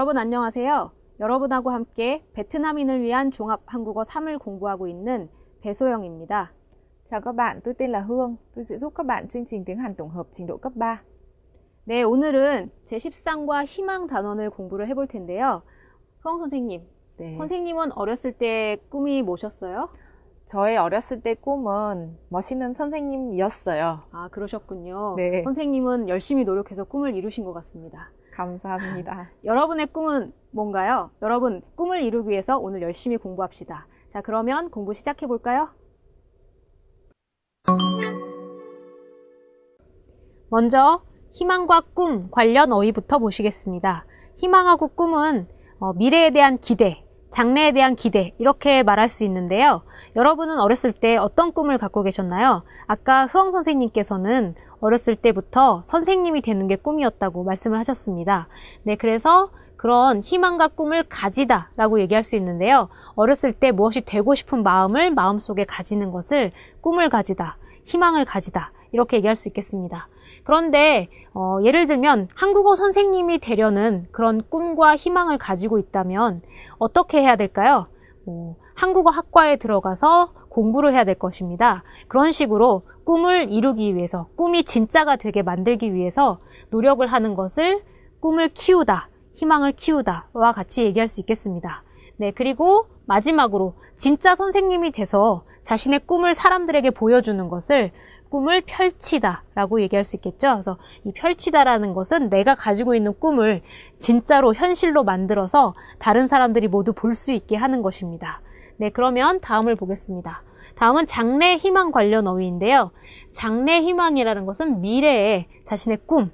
여러분 안녕하세요. 여러분하고 함께 베트남인을 위한 종합 한국어 3을 공부하고 있는 배소영입니다. Chào các bạn, tôi tên là Hương. Tôi sẽ giúp các bạn chương trình tiếng Hàn tổng hợp trình độ cấp 3. 네, 오늘은 제13과 희망 단원을 공부를 해볼 텐데요. 수영 선생님, 네. 선생님은 어렸을 때 꿈이 뭐셨어요? 저의 어렸을 때 꿈은 멋있는 선생님이었어요. 아, 그러셨군요. 네. 선생님은 열심히 노력해서 꿈을 이루신 것 같습니다. 감사합니다. 여러분의 꿈은 뭔가요? 여러분, 꿈을 이루기 위해서 오늘 열심히 공부합시다. 자, 그러면 공부 시작해 볼까요? 먼저 희망과 꿈 관련 어휘부터 보시겠습니다. 희망하고 꿈은 미래에 대한 기대, 장래에 대한 기대 이렇게 말할 수 있는데요. 여러분은 어렸을 때 어떤 꿈을 갖고 계셨나요? 아까 흐엉 선생님께서는 어렸을 때부터 선생님이 되는 게 꿈이었다고 말씀을 하셨습니다. 네, 그래서 그런 희망과 꿈을 가지다 라고 얘기할 수 있는데요. 어렸을 때 무엇이 되고 싶은 마음을 마음속에 가지는 것을 꿈을 가지다, 희망을 가지다 이렇게 얘기할 수 있겠습니다. 그런데 예를 들면 한국어 선생님이 되려는 그런 꿈과 희망을 가지고 있다면 어떻게 해야 될까요? 한국어 학과에 들어가서 공부를 해야 될 것입니다. 그런 식으로 꿈을 이루기 위해서, 꿈이 진짜가 되게 만들기 위해서 노력을 하는 것을 꿈을 키우다, 희망을 키우다와 같이 얘기할 수 있겠습니다. 네, 그리고 마지막으로 진짜 선생님이 돼서 자신의 꿈을 사람들에게 보여주는 것을 꿈을 펼치다 라고 얘기할 수 있겠죠. 그래서 이 펼치다라는 것은 내가 가지고 있는 꿈을 진짜로 현실로 만들어서 다른 사람들이 모두 볼 수 있게 하는 것입니다. 네, 그러면 다음을 보겠습니다. 다음은 장래 희망 관련 어휘인데요. 장래 희망이라는 것은 미래에 자신의 꿈,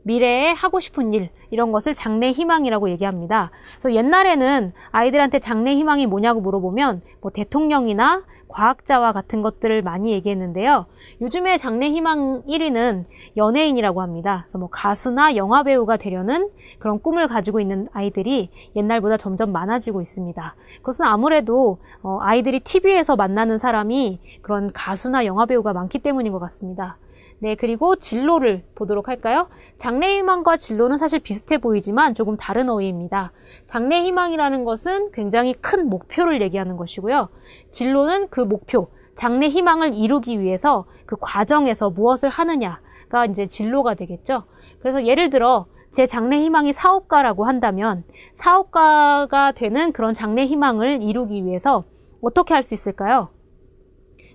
미래에 하고 싶은 일 이런 것을 장래 희망이라고 얘기합니다. 그래서 옛날에는 아이들한테 장래 희망이 뭐냐고 물어보면 뭐 대통령이나 과학자와 같은 것들을 많이 얘기했는데요. 요즘에 장래 희망 1위는 연예인이라고 합니다. 그래서 뭐 가수나 영화 배우가 되려는 그런 꿈을 가지고 있는 아이들이 옛날보다 점점 많아지고 있습니다. 그것은 아무래도 아이들이 TV에서 만나는 사람이 그런 가수나 영화 배우가 많기 때문인 것 같습니다. 네, 그리고 진로를 보도록 할까요? 장래 희망과 진로는 사실 비슷해 보이지만 조금 다른 어휘입니다. 장래 희망이라는 것은 굉장히 큰 목표를 얘기하는 것이고요. 진로는 그 목표, 장래 희망을 이루기 위해서 그 과정에서 무엇을 하느냐가 이제 진로가 되겠죠. 그래서 예를 들어 제 장래 희망이 사업가라고 한다면 사업가가 되는 그런 장래 희망을 이루기 위해서 어떻게 할 수 있을까요?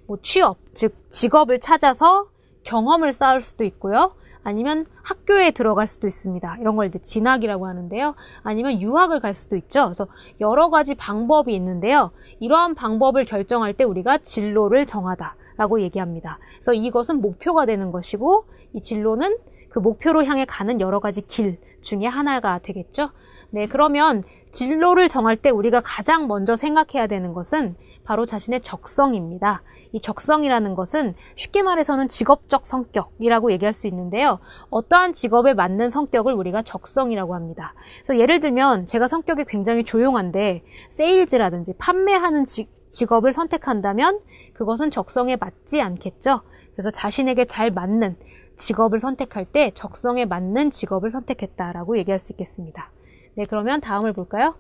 뭐 취업, 즉 직업을 찾아서 경험을 쌓을 수도 있고요. 아니면 학교에 들어갈 수도 있습니다. 이런 걸 이제 진학이라고 하는데요. 아니면 유학을 갈 수도 있죠. 그래서 여러 가지 방법이 있는데요. 이러한 방법을 결정할 때 우리가 진로를 정하다라고 얘기합니다. 그래서 이것은 목표가 되는 것이고 이 진로는 그 목표로 향해 가는 여러 가지 길 중에 하나가 되겠죠. 네, 그러면 진로를 정할 때 우리가 가장 먼저 생각해야 되는 것은 바로 자신의 적성입니다. 이 적성이라는 것은 쉽게 말해서는 직업적 성격이라고 얘기할 수 있는데요. 어떠한 직업에 맞는 성격을 우리가 적성이라고 합니다. 그래서 예를 들면 제가 성격이 굉장히 조용한데 세일즈라든지 판매하는 직업을 선택한다면 그것은 적성에 맞지 않겠죠. 그래서 자신에게 잘 맞는 직업을 선택할 때 적성에 맞는 직업을 선택했다라고 얘기할 수 있겠습니다. 네, 그러면 다음을 볼까요?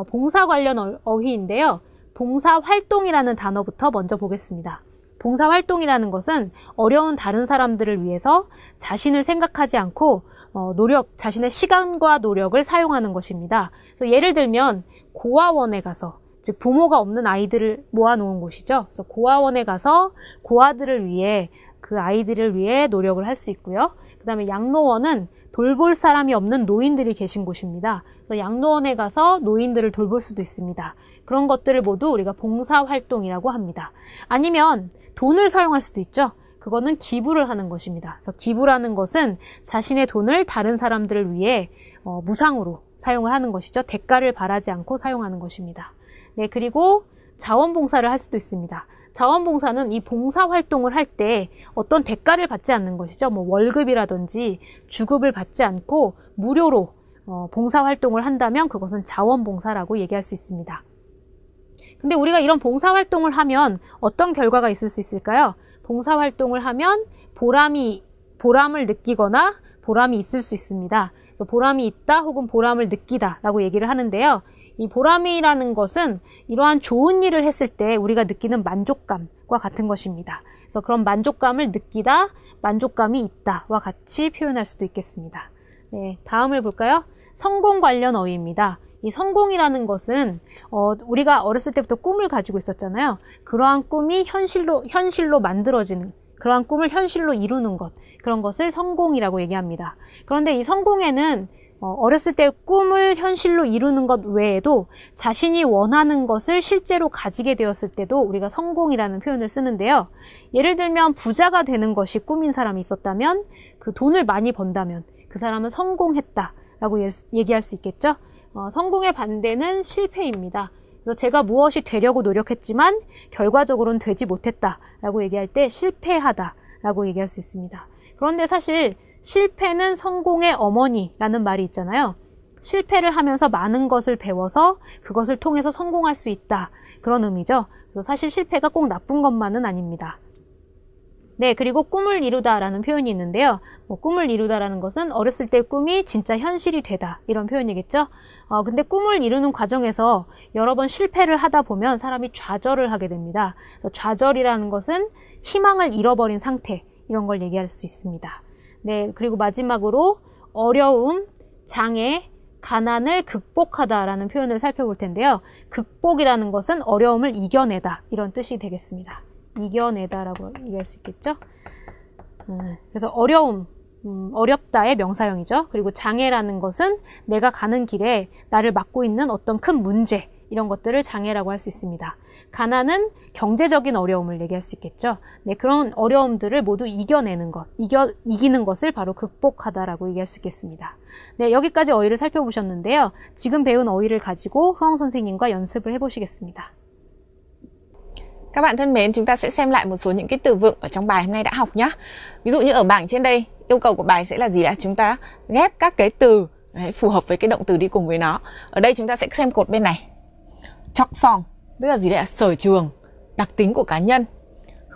봉사 관련 어휘인데요. 봉사활동이라는 단어부터 먼저 보겠습니다. 봉사활동이라는 것은 어려운 다른 사람들을 위해서 자신을 생각하지 않고 자신의 시간과 노력을 사용하는 것입니다. 그래서 예를 들면 고아원에 가서, 즉 부모가 없는 아이들을 모아놓은 곳이죠. 그래서 고아원에 가서 고아들을 위해, 그 아이들을 위해 노력을 할 수 있고요. 그 다음에 양로원은 돌볼 사람이 없는 노인들이 계신 곳입니다. 그래서 양로원에 가서 노인들을 돌볼 수도 있습니다. 그런 것들을 모두 우리가 봉사활동이라고 합니다. 아니면 돈을 사용할 수도 있죠. 그거는 기부를 하는 것입니다. 그래서 기부라는 것은 자신의 돈을 다른 사람들을 위해 무상으로 사용을 하는 것이죠. 대가를 바라지 않고 사용하는 것입니다. 네, 그리고 자원봉사를 할 수도 있습니다. 자원봉사는 이 봉사활동을 할 때 어떤 대가를 받지 않는 것이죠. 뭐 월급이라든지 주급을 받지 않고 무료로 봉사활동을 한다면 그것은 자원봉사라고 얘기할 수 있습니다. 근데 우리가 이런 봉사활동을 하면 어떤 결과가 있을 수 있을까요? 봉사활동을 하면 보람을 느끼거나 보람이 있을 수 있습니다. 그래서 보람이 있다 혹은 보람을 느끼다 라고 얘기를 하는데요. 이 보람이라는 것은 이러한 좋은 일을 했을 때 우리가 느끼는 만족감과 같은 것입니다. 그래서 그런 만족감을 느끼다, 만족감이 있다와 같이 표현할 수도 있겠습니다. 네, 다음을 볼까요? 성공 관련 어휘입니다. 이 성공이라는 것은 우리가 어렸을 때부터 꿈을 가지고 있었잖아요. 그러한 꿈이 현실로 만들어지는, 그러한 꿈을 현실로 이루는 것, 그런 것을 성공이라고 얘기합니다. 그런데 이 성공에는 어렸을 때 꿈을 현실로 이루는 것 외에도 자신이 원하는 것을 실제로 가지게 되었을 때도 우리가 성공이라는 표현을 쓰는데요. 예를 들면 부자가 되는 것이 꿈인 사람이 있었다면, 그 돈을 많이 번다면 그 사람은 성공했다라고 얘기할 수 있겠죠. 성공의 반대는 실패입니다. 그래서 제가 무엇이 되려고 노력했지만 결과적으로는 되지 못했다라고 얘기할 때 실패하다라고 얘기할 수 있습니다. 그런데 사실 실패는 성공의 어머니라는 말이 있잖아요. 실패를 하면서 많은 것을 배워서 그것을 통해서 성공할 수 있다. 그런 의미죠. 그래서 사실 실패가 꼭 나쁜 것만은 아닙니다. 네, 그리고 꿈을 이루다라는 표현이 있는데요. 꿈을 이루다라는 것은 어렸을 때 꿈이 진짜 현실이 되다 이런 표현이겠죠. 근데 꿈을 이루는 과정에서 여러 번 실패를 하다 보면 사람이 좌절을 하게 됩니다. 좌절이라는 것은 희망을 잃어버린 상태, 이런 걸 얘기할 수 있습니다. 네, 그리고 마지막으로 어려움, 장애, 가난을 극복하다라는 표현을 살펴볼 텐데요. 극복이라는 것은 어려움을 이겨내다 이런 뜻이 되겠습니다. 이겨내다라고 얘기할 수 있겠죠. 그래서 어려움, 어렵다의 명사형이죠. 그리고 장애라는 것은 내가 가는 길에 나를 막고 있는 어떤 큰 문제, 이런 것들을 장애라고 할 수 있습니다. 가난은 경제적인 어려움을 얘기할 수 있겠죠. 네, 그런 어려움들을 모두 이겨내는 것, 이기는 것을 바로 극복하다라고 얘기할 수 있겠습니다. 네, 여기까지 어휘를 살펴보셨는데요. 지금 배운 어휘를 가지고 Hương 선생님과 연습을 해보시겠습니다. Các bạn thân mến, chúng ta sẽ xem lại một số những cái từ vựng ở trong bài hôm nay đã học nhé. Ví dụ như ở bảng trên đây, yêu cầu của bài sẽ là gì ạ? Chúng ta ghép các cái từ phù hợp với cái động từ đi cùng với nó. Ở đây chúng ta sẽ xem cột bên này. Chọc sòng, tức là gì đấy ạ? Sở trường, đặc tính của cá nhân.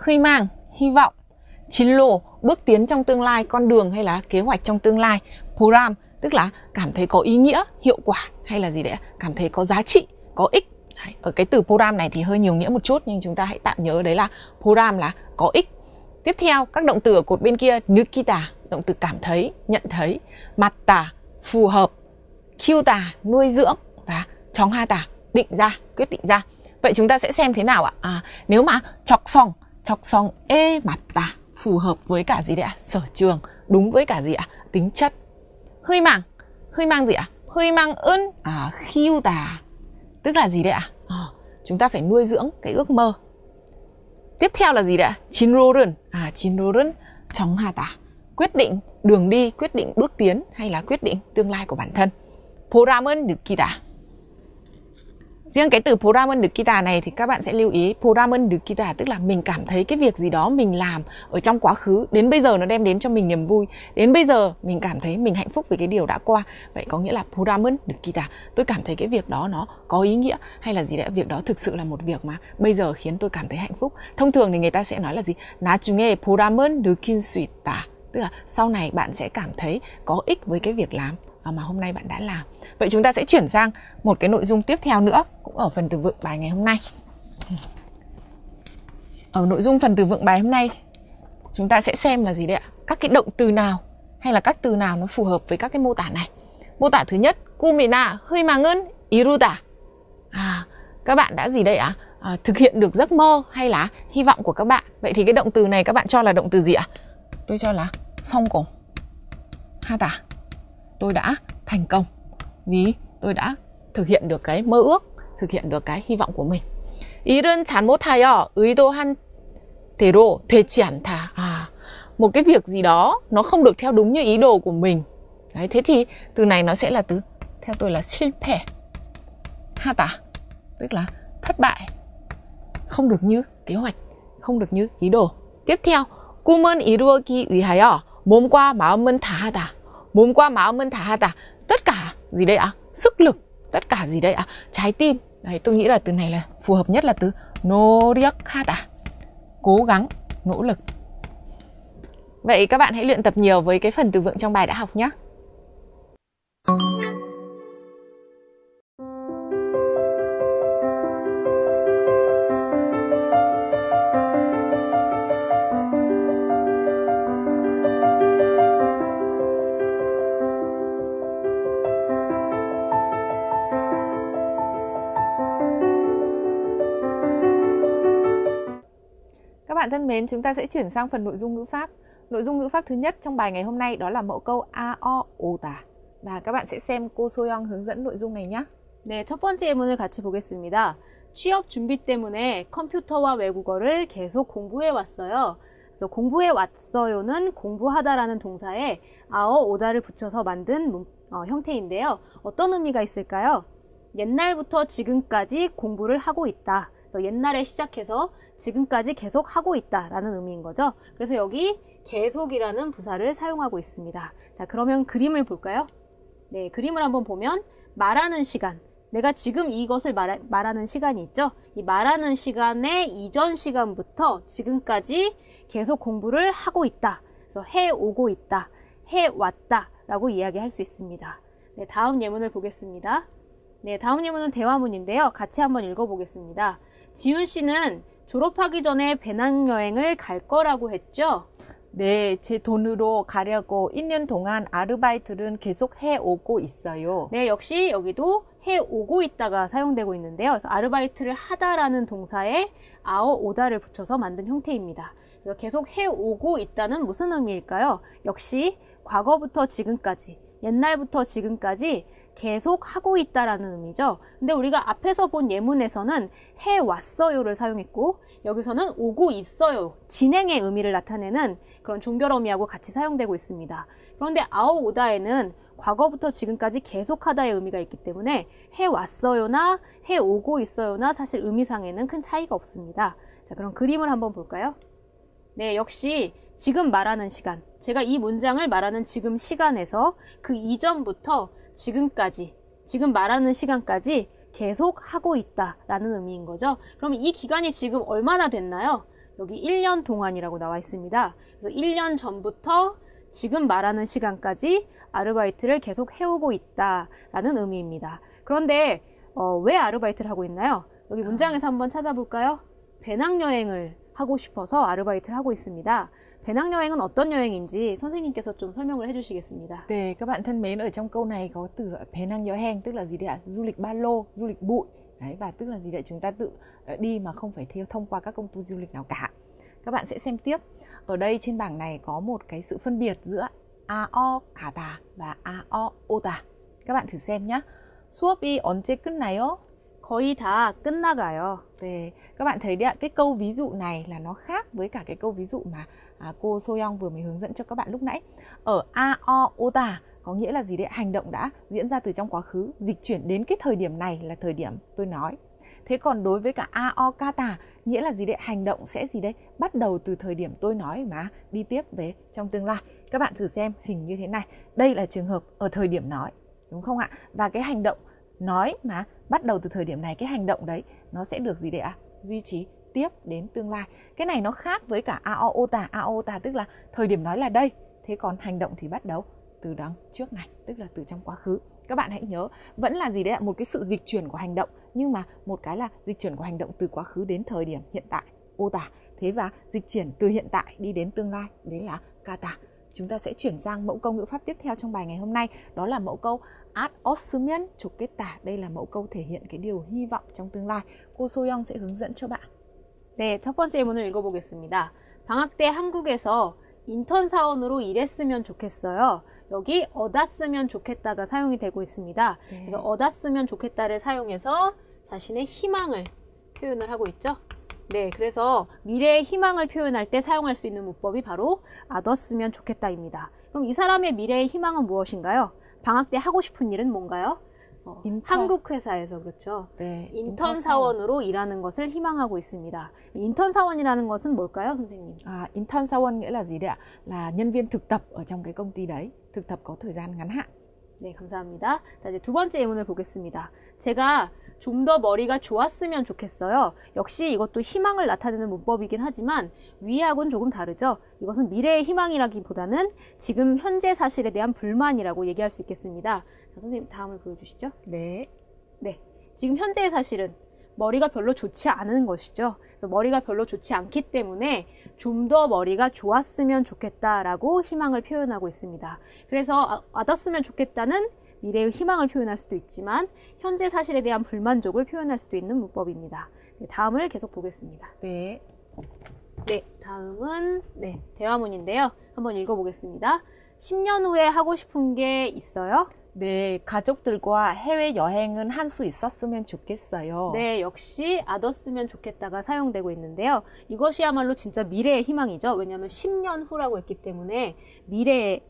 Huy mang, hy vọng. Chín lô, bước tiến trong tương lai, con đường hay là kế hoạch trong tương lai. Program, tức là cảm thấy có ý nghĩa, hiệu quả hay là gì đấy ạ? Cảm thấy có giá trị, có ích. Ở cái từ program này thì hơi nhiều nghĩa một chút, nhưng chúng ta hãy tạm nhớ đấy là program là có ích. Tiếp theo, các động từ ở cột bên kia, 느끼다, động từ cảm thấy, nhận thấy. 맞다, phù hợp. 키우다, nuôi dưỡng. Và 정하다, định ra, quyết định ra. Vậy chúng ta sẽ xem thế nào ạ? Nếu mà 적성에 맞다, phù hợp với cả gì đấy ạ? Sở trường, đúng với cả gì ạ? Tính chất. 희망 gì ạ? 희망은 키우다, tức là gì đấy ạ? Chúng ta phải nuôi dưỡng cái ước mơ. Tiếp theo là gì đấy ạ? 진로는 정하다, quyết định đường đi, quyết định bước tiến hay là quyết định tương lai của bản thân. 보람은 느끼다. Riêng cái từ 보람은 느끼다 này thì các bạn sẽ lưu ý, 보람은 느끼다 tức là mình cảm thấy cái việc gì đó mình làm ở trong quá khứ đến bây giờ nó đem đến cho mình niềm vui, đến bây giờ mình cảm thấy mình hạnh phúc vì cái điều đã qua. Vậy có nghĩa là 보람은 느끼다, tôi cảm thấy cái việc đó nó có ý nghĩa hay là gì đấy, việc đó thực sự là một việc mà bây giờ khiến tôi cảm thấy hạnh phúc. Thông thường thì người ta sẽ nói là gì? 나중에 보람은 느낄 수 있다, tức là sau này bạn sẽ cảm thấy có ích với cái việc làm mà hôm nay bạn đã làm. Vậy chúng ta sẽ chuyển sang một cái nội dung tiếp theo nữa, cũng ở phần từ vựng bài ngày hôm nay. Ở nội dung phần từ vựng bài hôm nay, chúng ta sẽ xem là gì đấy ạ? Các cái động từ nào hay là các từ nào nó phù hợp với các cái mô tả này. Mô tả thứ nhất, 꿈이나 희망은 이루다. Các bạn đã gì đây ạ? Thực hiện được giấc mơ hay là hy vọng của các bạn. Vậy thì cái động từ này các bạn cho là động từ gì ạ? Tôi cho là 성공 하다. Tôi đã thành công vì tôi đã thực hiện được cái mơ ước, thực hiện được cái hy vọng của mình. 일은 잘못하여 의도한 대로 되지 않다. Một cái việc gì đó nó không được theo đúng như ý đồ của mình. Đấy, thế thì từ này nó sẽ là từ, theo tôi là 실패 하다, tức là thất bại, không được như kế hoạch, không được như ý đồ. Tiếp theo, 꿈은 이루기 위하여 몸과 마음은 다하다. 몸과 마음은 다하다, tất cả gì đây ạ? Sức lực, tất cả gì đây ạ? Trái tim. Đấy, tôi nghĩ là từ này là phù hợp nhất là từ 노력하다, cố gắng, nỗ lực. Vậy các bạn hãy luyện tập nhiều với cái phần từ vựng trong bài đã học nhé. Các bạn thân mến, chúng ta sẽ chuyển sang phần nội dung ngữ pháp. Nội dung ngữ pháp thứ nhất trong bài ngày hôm nay đó là mẫu câu ao 오다. Và các bạn sẽ xem cô Soyoung hướng dẫn nội dung này nhé. 네, 첫 번째 예문을 같이 보겠습니다. 취업 준비 때문에 컴퓨터와 외국어를 계속 공부해 왔어요. 그래서 공부해 왔어요는 공부하다라는 동사에 아어 오다를 붙여서 만든 형태인데요. 어떤 의미가 있을까요? 옛날부터 지금까지 공부를 하고 있다. 그래서 옛날에 시작해서 지금까지 계속 하고 있다라는 의미인 거죠. 그래서 여기 계속이라는 부사를 사용하고 있습니다. 자, 그러면 그림을 볼까요? 네, 그림을 한번 보면 말하는 시간, 내가 지금 이것을 말하는 시간이 있죠. 이 말하는 시간의 이전 시간부터 지금까지 계속 공부를 하고 있다. 그래서 해오고 있다, 해왔다 라고 이야기할 수 있습니다. 네, 다음 예문을 보겠습니다. 네, 다음 예문은 대화문인데요. 같이 한번 읽어보겠습니다. 지훈 씨는 졸업하기 전에 배낭여행을 갈 거라고 했죠? 네, 제 돈으로 가려고 1년 동안 아르바이트를 계속 해오고 있어요. 네, 역시 여기도 해오고 있다가 사용되고 있는데요. 그래서 아르바이트를 하다라는 동사에 아어 오다를 붙여서 만든 형태입니다. 그래서 계속 해오고 있다는 무슨 의미일까요? 역시 과거부터 지금까지, 옛날부터 지금까지 계속 하고 있다라는 의미죠. 근데 우리가 앞에서 본 예문에서는 해왔어요를 사용했고 여기서는 오고 있어요, 진행의 의미를 나타내는 그런 종결어미하고 같이 사용되고 있습니다. 그런데 아오오다에는 과거부터 지금까지 계속하다의 의미가 있기 때문에 해왔어요나 해오고 있어요나 사실 의미상에는 큰 차이가 없습니다. 자, 그럼 그림을 한번 볼까요? 네, 역시 지금 말하는 시간, 제가 이 문장을 말하는 지금 시간에서 그 이전부터 지금까지, 지금 말하는 시간까지 계속 하고 있다라는 의미인 거죠. 그럼 이 기간이 지금 얼마나 됐나요? 여기 1년 동안이라고 나와 있습니다. 그래서 1년 전부터 지금 말하는 시간까지 아르바이트를 계속 해오고 있다라는 의미입니다. 그런데 왜 아르바이트를 하고 있나요? 여기 문장에서 한번 찾아볼까요? 배낭여행을 하고 싶어서 아르바이트를 하고 있습니다. 배낭여행은 어떤 여행인지 선생님께서 좀 설명을 해주시겠습니다. 네, các bạn thân mến, ở trong câu này có từ 배낭여행, tức là gì đấy ạ? Du lịch ba lô, du lịch bụi. Đấy, và tức là gì đấy? Chúng ta tự đi mà không phải theo thông qua các công ty du lịch nào cả. Các bạn sẽ xem tiếp. Ở đây trên bảng này có một cái sự phân biệt giữa ao 가다 và ao 오다. Các bạn thử xem nhé. 수업이 언제 끝나요? 거의 다 끝나가요. 네, các bạn thấy đấy ạ, cái câu ví dụ này là nó khác với cả cái câu ví dụ mà cô Soyoung vừa mới hướng dẫn cho các bạn lúc nãy. Ở ao oda có nghĩa là gì đấy? Hành động đã diễn ra từ trong quá khứ, dịch chuyển đến cái thời điểm này là thời điểm tôi nói. Thế còn đối với cả ao kata nghĩa là gì đấy? Hành động sẽ gì đấy? Bắt đầu từ thời điểm tôi nói mà đi tiếp về trong tương lai. Các bạn thử xem hình như thế này. Đây là trường hợp ở thời điểm nói, đúng không ạ? Và cái hành động nói mà bắt đầu từ thời điểm này, cái hành động đấy nó sẽ được gì đấy ạ? Duy trì tiếp đến tương lai. Cái này nó khác với cả aota. Aota tức là thời điểm nói là đây, thế còn hành động thì bắt đầu từ đằng trước này, tức là từ trong quá khứ. Các bạn hãy nhớ, vẫn là gì đấy ạ? Một cái sự dịch chuyển của hành động, nhưng mà một cái là dịch chuyển của hành động từ quá khứ đến thời điểm hiện tại, ota. Thế và dịch chuyển từ hiện tại đi đến tương lai, đấy là kata. Chúng ta sẽ chuyển sang mẫu câu ngữ pháp tiếp theo trong bài ngày hôm nay, đó là mẫu câu 았었으면 좋겠다. Đây là mẫu câu thể hiện cái điều hy vọng trong tương lai. cô Soyoung sẽ hướng dẫn cho bạn. 네, 첫 번째 예문을 읽어보겠습니다. 방학 때 한국에서 인턴 사원으로 일했으면 좋겠어요. 여기 얻었으면 좋겠다가 사용이 되고 있습니다. 네. 그래서 얻었으면 좋겠다를 사용해서 자신의 희망을 표현을 하고 있죠. 네, 그래서 미래의 희망을 표현할 때 사용할 수 있는 문법이 바로 얻었으면 좋겠다입니다. 그럼 이 사람의 미래의 희망은 무엇인가요? 방학 때 하고 싶은 일은 뭔가요? 한국 회사에서 그렇죠. 네, 인턴 사원으로 일하는 것을 희망하고 있습니다. 인턴 사원이라는 것은 뭘까요, 선생님? Intern 사원 nghĩa là gì đấy ạ? Là nhân viên thực tập ở trong cái công ty đấy, thực tập có thời gian ngắn hạn. 네, 감사합니다. 자, 이제 두 번째 예문을 보겠습니다. 제가 좀 더 머리가 좋았으면 좋겠어요. 역시 이것도 희망을 나타내는 문법이긴 하지만 위하고는 조금 다르죠. 이것은 미래의 희망이라기보다는 지금 현재 사실에 대한 불만이라고 얘기할 수 있겠습니다. 자, 선생님 다음을 보여주시죠. 네. 네, 지금 현재의 사실은 머리가 별로 좋지 않은 것이죠. 그래서 머리가 별로 좋지 않기 때문에 좀 더 머리가 좋았으면 좋겠다라고 희망을 표현하고 있습니다. 그래서 얻었으면 좋겠다는 미래의 희망을 표현할 수도 있지만 현재 사실에 대한 불만족을 표현할 수도 있는 문법입니다. 네, 다음을 계속 보겠습니다. 네. 네, 다음은 대화문인데요. 한번 읽어보겠습니다. 10년 후에 하고 싶은 게 있어요? 네, 가족들과 해외여행은 한 수 있었으면 좋겠어요. 네, 역시 아뒀으면 좋겠다가 사용되고 있는데요. 이것이야말로 진짜 미래의 희망이죠. 왜냐하면 10년 후라고 했기 때문에 미래의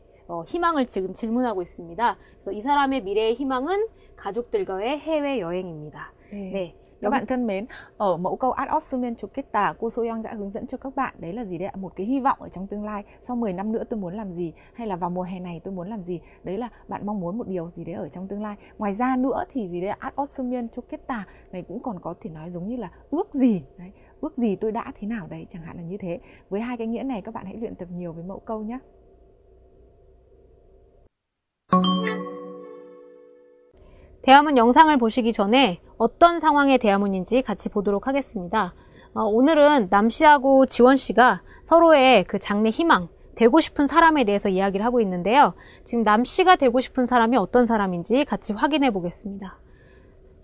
희망을 지금 질문하고 있습니다. 그래서 이 사람의 미래의 희망은 가족들과의 해외여행입니다. 네. Các bạn thân mến, ở mẫu câu ad ossumen chuketa, cô Soyoung đã hướng dẫn cho các bạn đấy là gì đấy ạ? Một cái hy vọng ở trong tương lai, sau 10 năm nữa tôi muốn làm gì, hay là vào mùa hè này tôi muốn làm gì. Đấy là bạn mong muốn một điều gì đấy ở trong tương lai. Ngoài ra nữa thì gì đấy ad ossumen chuketa này cũng còn có thể nói giống như là ước gì đấy, ước gì tôi đã thế nào đấy, chẳng hạn là như thế. Với hai cái nghĩa này các bạn hãy luyện tập nhiều với mẫu câu nhé. 대화문 영상을 보시기 전에 어떤 상황의 대화문인지 같이 보도록 하겠습니다. 오늘은 남씨하고 지원씨가 서로의 그 장래 희망, 되고 싶은 사람에 대해서 이야기를 하고 있는데요. 지금 남씨가 되고 싶은 사람이 어떤 사람인지 같이 확인해 보겠습니다.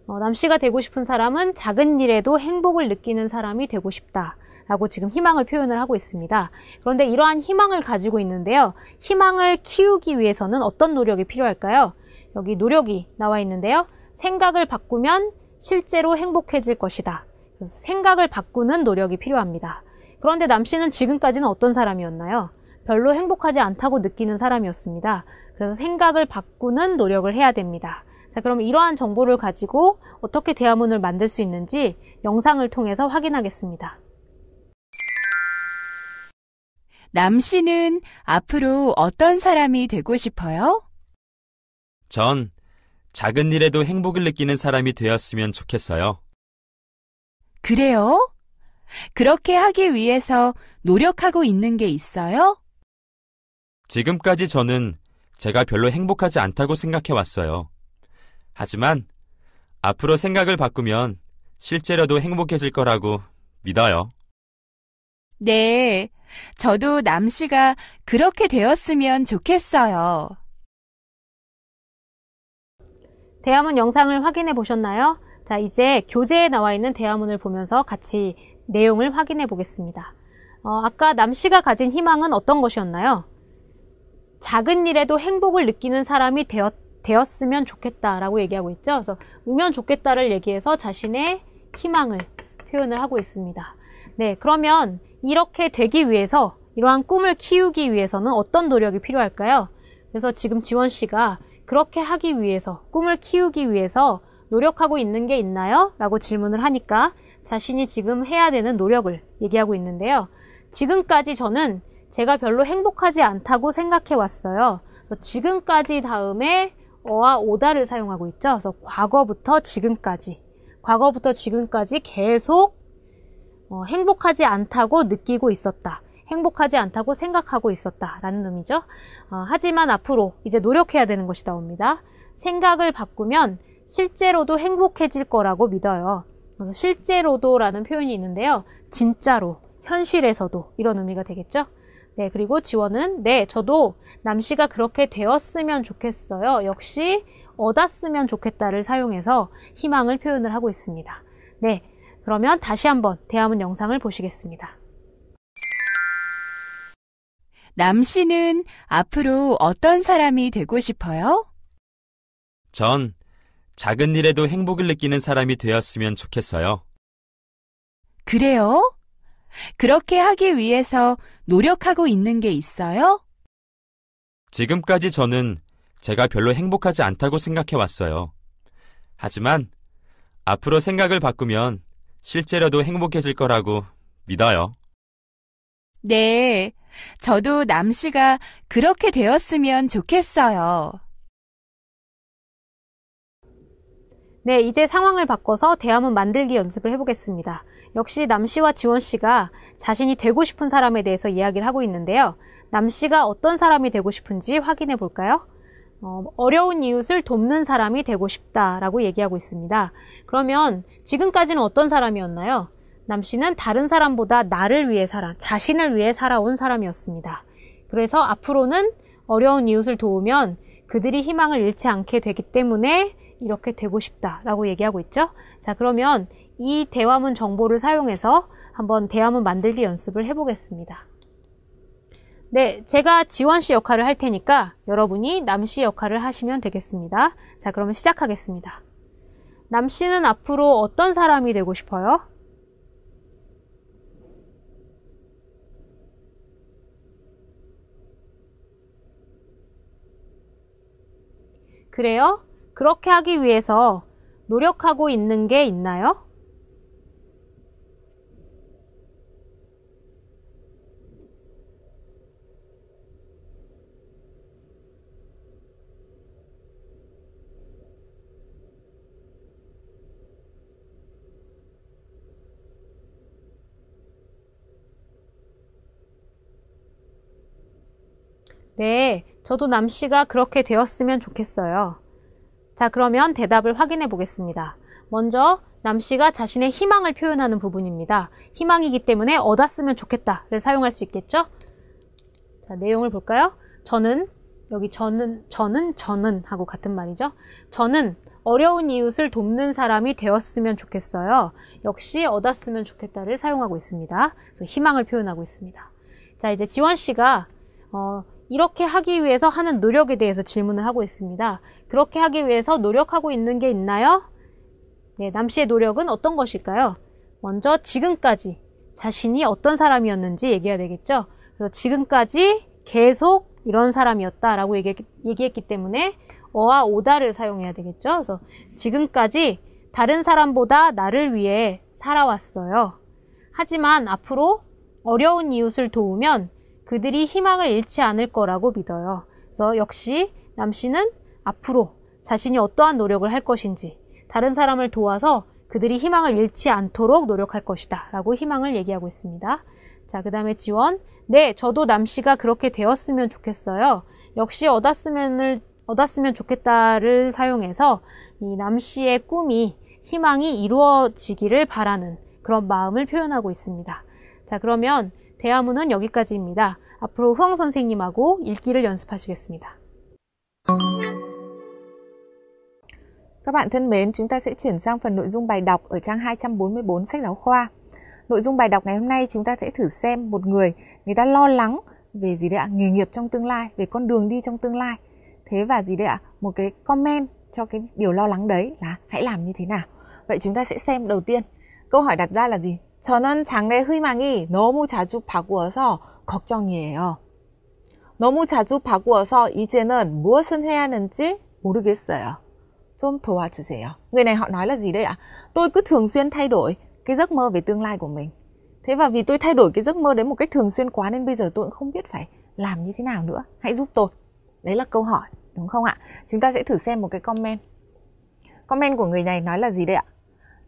남씨가 되고 싶은 사람은 작은 일에도 행복을 느끼는 사람이 되고 싶다 라고 지금 희망을 표현을 하고 있습니다. 그런데 이러한 희망을 가지고 있는데요. 희망을 키우기 위해서는 어떤 노력이 필요할까요? 여기 노력이 나와 있는데요. 생각을 바꾸면 실제로 행복해질 것이다. 그래서 생각을 바꾸는 노력이 필요합니다. 그런데 남씨는 지금까지는 어떤 사람이었나요? 별로 행복하지 않다고 느끼는 사람이었습니다. 그래서 생각을 바꾸는 노력을 해야 됩니다. 자, 그럼 이러한 정보를 가지고 어떻게 대화문을 만들 수 있는지 영상을 통해서 확인하겠습니다. 남씨는 앞으로 어떤 사람이 되고 싶어요? 전 작은 일에도 행복을 느끼는 사람이 되었으면 좋겠어요. 그래요? 그렇게 하기 위해서 노력하고 있는 게 있어요? 지금까지 저는 제가 별로 행복하지 않다고 생각해 왔어요. 하지만 앞으로 생각을 바꾸면 실제로도 행복해질 거라고 믿어요. 네, 저도 남씨가 그렇게 되었으면 좋겠어요. 대화문 영상을 확인해 보셨나요? 자, 이제 교재에 나와 있는 대화문을 보면서 같이 내용을 확인해 보겠습니다. 아까 남씨가 가진 희망은 어떤 것이었나요? 작은 일에도 행복을 느끼는 사람이 되었으면 좋겠다라고 얘기하고 있죠. 그래서 으면 좋겠다를 얘기해서 자신의 희망을 표현을 하고 있습니다. 네, 그러면 이렇게 되기 위해서, 이러한 꿈을 키우기 위해서는 어떤 노력이 필요할까요? 그래서 지금 지원씨가 그렇게 하기 위해서, 꿈을 키우기 위해서 노력하고 있는 게 있나요? 라고 질문을 하니까 자신이 지금 해야 되는 노력을 얘기하고 있는데요. 지금까지 저는 제가 별로 행복하지 않다고 생각해 왔어요. 지금까지 다음에 어와 오다를 사용하고 있죠. 그래서 과거부터 지금까지 계속 행복하지 않다고 느끼고 있었다. 행복하지 않다고 생각하고 있었다라는 의미죠. 하지만 앞으로 이제 노력해야 되는 것이 나옵니다. 생각을 바꾸면 실제로도 행복해질 거라고 믿어요. 그래서 실제로도라는 표현이 있는데요. 진짜로, 현실에서도 이런 의미가 되겠죠. 네, 그리고 지원은 네, 저도 남씨가 그렇게 되었으면 좋겠어요. 역시 얻었으면 좋겠다를 사용해서 희망을 표현을 하고 있습니다. 네, 그러면 다시 한번 대화문 영상을 보시겠습니다. 남씨는 앞으로 어떤 사람이 되고 싶어요? 전 작은 일에도 행복을 느끼는 사람이 되었으면 좋겠어요. 그래요? 그렇게 하기 위해서 노력하고 있는 게 있어요? 지금까지 저는 제가 별로 행복하지 않다고 생각해 왔어요. 하지만 앞으로 생각을 바꾸면 실제로도 행복해질 거라고 믿어요. 네, 저도 남씨가 그렇게 되었으면 좋겠어요. 네, 이제 상황을 바꿔서 대화문 만들기 연습을 해보겠습니다. 역시 남씨와 지원씨가 자신이 되고 싶은 사람에 대해서 이야기를 하고 있는데요. 남씨가 어떤 사람이 되고 싶은지 확인해 볼까요? 어려운 이웃을 돕는 사람이 되고 싶다라고 얘기하고 있습니다. 그러면 지금까지는 어떤 사람이었나요? 남씨는 다른 사람보다 나를 위해 자신을 위해 살아온 사람이었습니다. 그래서 앞으로는 어려운 이웃을 도우면 그들이 희망을 잃지 않게 되기 때문에 이렇게 되고 싶다라고 얘기하고 있죠. 자, 그러면 이 대화문 정보를 사용해서 한번 대화문 만들기 연습을 해보겠습니다. 네, 제가 지원씨 역할을 할 테니까 여러분이 남씨 역할을 하시면 되겠습니다. 자, 그러면 시작하겠습니다. 남씨는 앞으로 어떤 사람이 되고 싶어요? 그래요? 그렇게 하기 위해서 노력하고 있는 게 있나요? 네, 저도 남씨가 그렇게 되었으면 좋겠어요. 자, 그러면 대답을 확인해 보겠습니다. 먼저 남씨가 자신의 희망을 표현하는 부분입니다. 희망이기 때문에 얻었으면 좋겠다를 사용할 수 있겠죠? 자, 내용을 볼까요? 여기 저는 하고 같은 말이죠. 저는 어려운 이웃을 돕는 사람이 되었으면 좋겠어요. 역시 얻었으면 좋겠다를 사용하고 있습니다. 그래서 희망을 표현하고 있습니다. 자, 이제 지원씨가 이렇게 하기 위해서 하는 노력에 대해서 질문을 하고 있습니다. 그렇게 하기 위해서 노력하고 있는 게 있나요? 네, 남씨의 노력은 어떤 것일까요? 먼저 지금까지 자신이 어떤 사람이었는지 얘기해야 되겠죠? 그래서 지금까지 계속 이런 사람이었다라고 얘기했기 때문에 어와 오다를 사용해야 되겠죠? 그래서 지금까지 다른 사람보다 나를 위해 살아왔어요. 하지만 앞으로 어려운 이웃을 도우면 그들이 희망을 잃지 않을 거라고 믿어요. 그래서 역시 남씨는 앞으로 자신이 어떠한 노력을 할 것인지 다른 사람을 도와서 그들이 희망을 잃지 않도록 노력할 것이다 라고 희망을 얘기하고 있습니다. 자, 그 다음에 지원. 네, 저도 남씨가 그렇게 되었으면 좋겠어요. 역시 얻었으면 좋겠다를 사용해서 이 남씨의 꿈이 희망이 이루어지기를 바라는 그런 마음을 표현하고 있습니다. 자, 그러면 대화문은 여기까지입니다. 앞으로 후엉 선생님하고 읽기를 연습하시겠습니다. Các bạn thân mến, chúng ta sẽ chuyển sang phần nội dung bài đọc ở trang 244 sách giáo khoa. Nội dung bài đọc ngày hôm nay chúng ta sẽ thử xem một người ta lo lắng về gì đấy ạ? Nghề nghiệp trong tương lai, về con đường đi trong tương lai. Thế và gì đấy ạ? Một cái comment cho cái điều lo lắng đấy là hãy làm như thế nào. Vậy chúng ta sẽ xem đầu tiên. câu hỏi đặt ra là gì? 저는 장래 희망이 너무 자주 바꾸어서 걱정이에요. 너무 자주 바꾸어서 이제는 무엇을 해야 하는지 모르겠어요. 좀 도와주세요. Người này họ nói là gì đây ạ? Tôi cứ thường xuyên thay đổi cái giấc mơ về tương lai của mình. Thế và vì tôi thay đổi cái giấc mơ đấy một cách thường xuyên quá nên bây giờ tôi cũng không biết phải làm như thế nào nữa. Hãy giúp tôi. Đấy là câu hỏi, đúng không ạ? Chúng ta sẽ thử xem một cái comment. Comment của người này nói là gì đây ạ?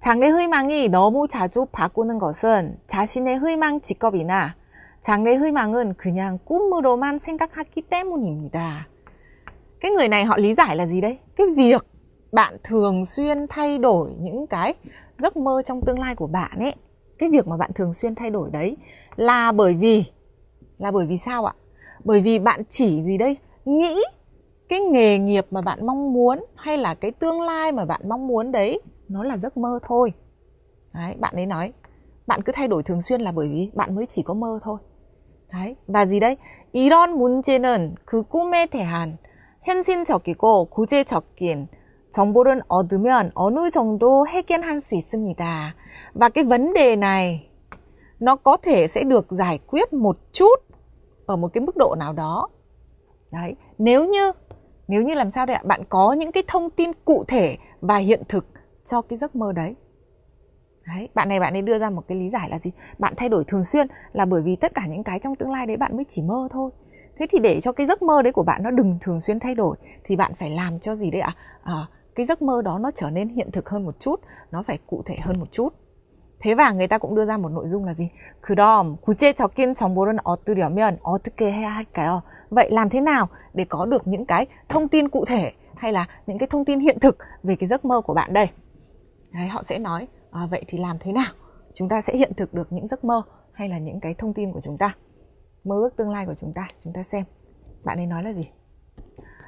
장래 희망이 너무 자주 바꾸는 것은 자신의 희망 직업이나 장래 희망은 그냥 꿈으로만 생각하기 때문입니다. Cái người này họ lý giải là gì đấy? Cái việc bạn thường xuyên thay đổi những cái giấc mơ trong tương lai của bạn ấy, cái việc mà bạn thường xuyên thay đổi đấy là bởi vì sao ạ? Bởi vì bạn chỉ gì đây? Nghĩ cái nghề nghiệp mà bạn mong muốn hay là cái tương lai mà bạn mong muốn đấy nó là giấc mơ thôi. Đấy, bạn ấy nói bạn cứ thay đổi thường xuyên là bởi vì bạn mới chỉ có mơ thôi. Đấy, và gì đấy? 이런 문제는 그 꿈에 대한 현실적이고 구체적인 정보를 얻으면 어느 정도 해결할 수 있습니다. Và cái vấn đề này nó có thể sẽ được giải quyết một chút ở một cái mức độ nào đó. Đấy, nếu như làm sao đấy ạ? Bạn có những cái thông tin cụ thể và hiện thực cho cái giấc mơ đấy. Đấy, bạn ấy đưa ra một cái lý giải là gì? Bạn thay đổi thường xuyên là bởi vì tất cả những cái trong tương lai đấy bạn mới chỉ mơ thôi. Thế thì để cho cái giấc mơ đấy của bạn nó đừng thường xuyên thay đổi thì bạn phải làm cho gì đấy ạ? Cái giấc mơ đó nó trở nên hiện thực hơn một chút, nó phải cụ thể hơn một chút. Thế và người ta cũng đưa ra một nội dung là gì? 그럼 구체적인 정보를 얻으려면 어떻게 해야 할까요? Vậy làm thế nào để có được những cái thông tin cụ thể hay là những cái thông tin hiện thực về cái giấc mơ của bạn đây? Đấy, họ sẽ nói vậy thì làm thế nào chúng ta sẽ hiện thực được những giấc mơ hay là những cái thông tin của chúng ta, mơ ước tương lai của chúng ta xem. Bạn ấy nói là gì?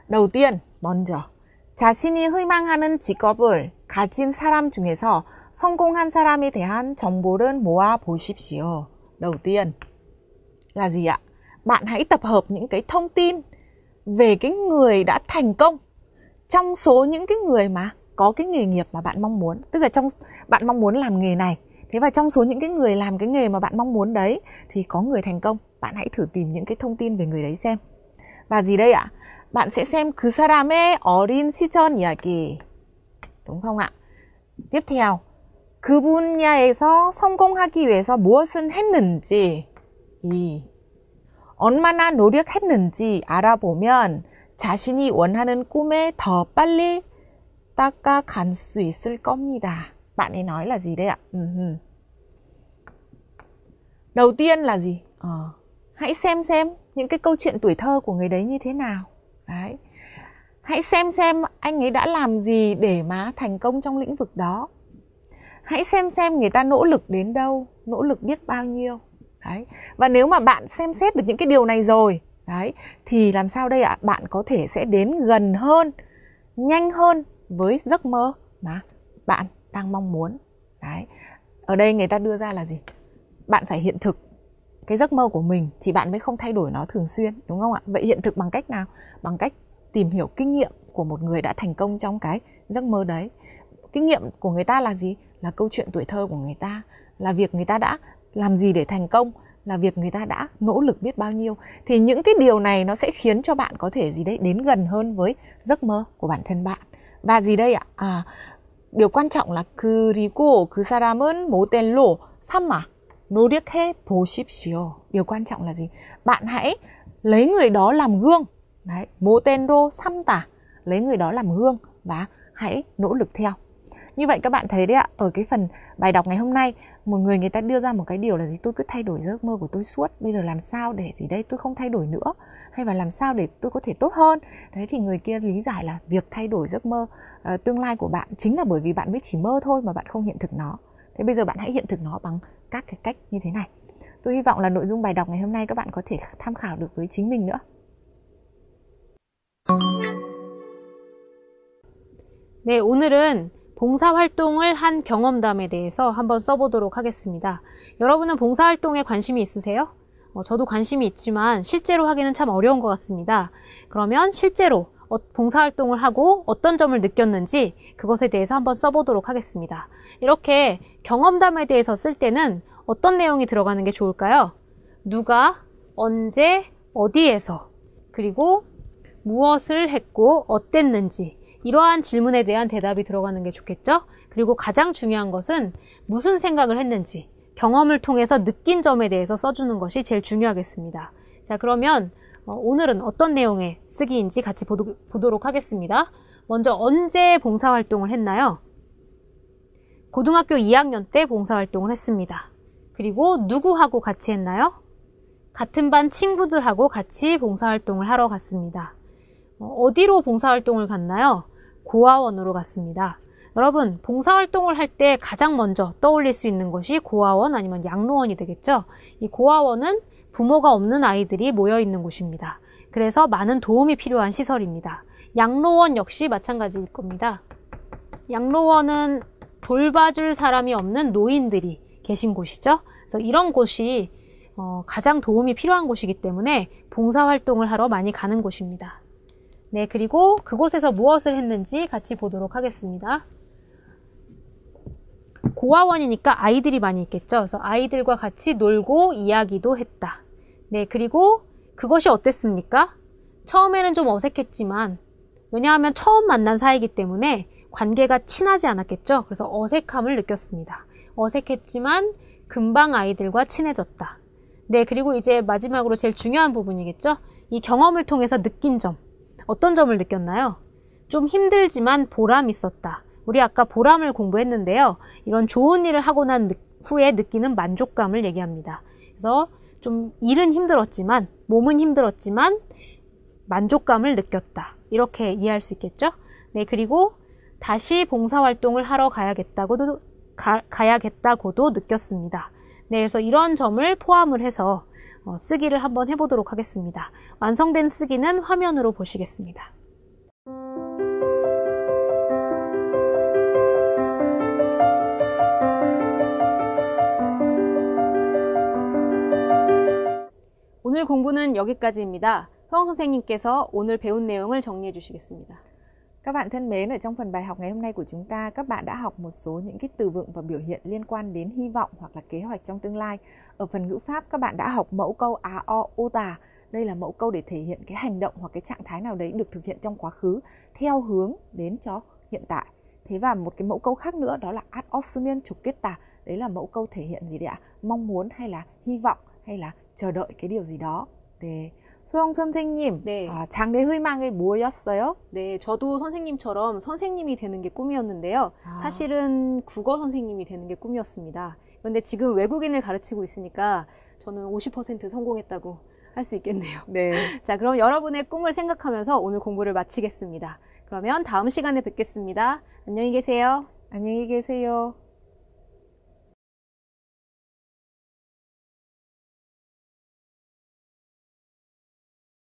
đầu tiên, 먼저 자신이 희망하는 직업을 가진 사람 중에서 성공한 사람에 대한 정보를 모아 보십시오. Đầu tiên là gì ạ? Bạn hãy tập hợp những cái thông tin về cái người đã thành công trong số những cái người mà có cái nghề nghiệp mà bạn mong muốn. Tức là bạn mong muốn làm nghề này. Thế và trong số những cái người làm cái nghề mà bạn mong muốn đấy thì có người thành công. Bạn hãy thử tìm những cái thông tin về người đấy xem. Và gì đây ạ? Bạn sẽ xem 그 사람의 어린 시절 이야기. đúng không ạ? tiếp theo, 그 분야에서 성공하기 위해서 무엇은 했는지, 얼마나 노력했는지 알아보면 자신이 원하는 꿈에 더 빨리 다가갈 수 있을 겁니다. Bạn ấy nói là gì đây ạ? Đầu tiên là gì? Hãy xem những cái câu chuyện tuổi thơ của người đấy như thế nào. Đấy. Hãy xem anh ấy đã làm gì để mà thành công trong lĩnh vực đó. Hãy xem người ta nỗ lực đến đâu, nỗ lực biết bao nhiêu. Đấy. Và nếu mà bạn xem xét được những cái điều này rồi, đấy, thì làm sao đây ạ? Bạn có thể sẽ đến gần hơn, nhanh hơn với giấc mơ mà bạn đang mong muốn. Đấy. Ở đây người ta đưa ra là gì? Bạn phải hiện thực cái giấc mơ của mình thì bạn mới không thay đổi nó thường xuyên, đúng không ạ? Vậy hiện thực bằng cách nào? Bằng cách tìm hiểu kinh nghiệm của một người đã thành công trong cái giấc mơ đấy. Kinh nghiệm của người ta là gì? Là câu chuyện tuổi thơ của người ta, là việc người ta đã làm gì để thành công, là việc người ta đã nỗ lực biết bao nhiêu. Thì những cái điều này nó sẽ khiến cho bạn có thể gì đấy đến gần hơn với giấc mơ của bản thân bạn. Và gì đây ạ? Điều quan trọng là 그리고 그 사람은 모델로 삼아 노력해 보십시오. Điều quan trọng là gì? Bạn hãy lấy người đó làm gương. Đấy, 모델로 삼다. Lấy người đó làm gương và hãy nỗ lực theo. Như vậy các bạn thấy đấy ạ, ở cái phần bài đọc ngày hôm nay, một người ta đưa ra một cái điều là gì? Tôi cứ thay đổi giấc mơ của tôi suốt. Bây giờ làm sao để gì đây? Tôi không thay đổi nữa. Hay là làm sao để tôi có thể tốt hơn? Đấy thì người kia lý giải là việc thay đổi giấc mơ tương lai của bạn chính là bởi vì bạn mới chỉ mơ thôi mà bạn không hiện thực nó. Thế bây giờ bạn hãy hiện thực nó bằng các cái cách như thế này. Tôi hy vọng là nội dung bài đọc ngày hôm nay các bạn có thể tham khảo được với chính mình nữa. 네, 오늘은 봉사활동을 한 경험담에 대해서 한번 써보도록 하겠습니다. 여러분은 봉사활동에 관심이 있으세요? 저도 관심이 있지만 실제로 하기는 참 어려운 것 같습니다. 그러면 실제로 봉사활동을 하고 어떤 점을 느꼈는지 그것에 대해서 한번 써보도록 하겠습니다. 이렇게 경험담에 대해서 쓸 때는 어떤 내용이 들어가는 게 좋을까요? 누가, 언제, 어디에서, 그리고 무엇을 했고 어땠는지 이러한 질문에 대한 대답이 들어가는 게 좋겠죠? 그리고 가장 중요한 것은 무슨 생각을 했는지 경험을 통해서 느낀 점에 대해서 써주는 것이 제일 중요하겠습니다. 자, 그러면 오늘은 어떤 내용의 쓰기인지 같이 보도록 하겠습니다. 먼저 언제 봉사활동을 했나요? 고등학교 2학년 때 봉사활동을 했습니다. 그리고 누구하고 같이 했나요? 같은 반 친구들하고 같이 봉사활동을 하러 갔습니다. 어디로 봉사활동을 갔나요? 고아원으로 갔습니다. 여러분, 봉사활동을 할 때 가장 먼저 떠올릴 수 있는 것이 고아원 아니면 양로원이 되겠죠? 이 고아원은 부모가 없는 아이들이 모여있는 곳입니다. 그래서 많은 도움이 필요한 시설입니다. 양로원 역시 마찬가지일 겁니다. 양로원은 돌봐줄 사람이 없는 노인들이 계신 곳이죠. 그래서 이런 곳이 가장 도움이 필요한 곳이기 때문에 봉사활동을 하러 많이 가는 곳입니다. 네, 그리고 그곳에서 무엇을 했는지 같이 보도록 하겠습니다. 고아원이니까 아이들이 많이 있겠죠. 그래서 아이들과 같이 놀고 이야기도 했다. 네, 그리고 그것이 어땠습니까? 처음에는 좀 어색했지만 왜냐하면 처음 만난 사이이기 때문에 관계가 친하지 않았겠죠. 그래서 어색함을 느꼈습니다. 어색했지만 금방 아이들과 친해졌다. 네, 그리고 이제 마지막으로 제일 중요한 부분이겠죠. 이 경험을 통해서 느낀 점. 어떤 점을 느꼈나요? 좀 힘들지만 보람 있었다. 우리 아까 보람을 공부했는데요. 이런 좋은 일을 하고 난 후에 느끼는 만족감을 얘기합니다. 그래서 좀 일은 힘들었지만, 몸은 힘들었지만 만족감을 느꼈다. 이렇게 이해할 수 있겠죠? 네, 그리고 다시 봉사활동을 하러 가야겠다고도 느꼈습니다. 네, 그래서 이런 점을 포함을 해서 쓰기를 한번 해보도록 하겠습니다. 완성된 쓰기는 화면으로 보시겠습니다. 오늘 공부는 여기까지입니다. 효영 선생님께서 오늘 배운 내용을 정리해 주시겠습니다. Các bạn thân mến, ở trong phần bài học ngày hôm nay của chúng ta, các bạn đã học một số những cái từ vựng và biểu hiện liên quan đến hy vọng hoặc là kế hoạch trong tương lai. Ở phần ngữ pháp, các bạn đã học mẫu câu a o ô tà. Đây là mẫu câu để thể hiện cái hành động hoặc cái trạng thái nào đấy được thực hiện trong quá khứ theo hướng đến cho hiện tại. Thế và một cái mẫu câu khác nữa đó là ad osmian 좋겠다. Đấy là mẫu câu thể hiện gì đấy ạ? Mong muốn hay là hy vọng hay là chờ đợi cái điều gì đó. 네. 소영 선생님, 네. 장래 희망이 뭐였어요? 네, 저도 선생님처럼 선생님이 되는 게 꿈이었는데요. 사실은 국어 선생님이 되는 게 꿈이었습니다. 그런데 지금 외국인을 가르치고 있으니까 저는 50% 성공했다고 할 수 있겠네요. 네. 자, 그럼 여러분의 꿈을 생각하면서 오늘 공부를 마치겠습니다. 그러면 다음 시간에 뵙겠습니다. 안녕히 계세요. 안녕히 계세요.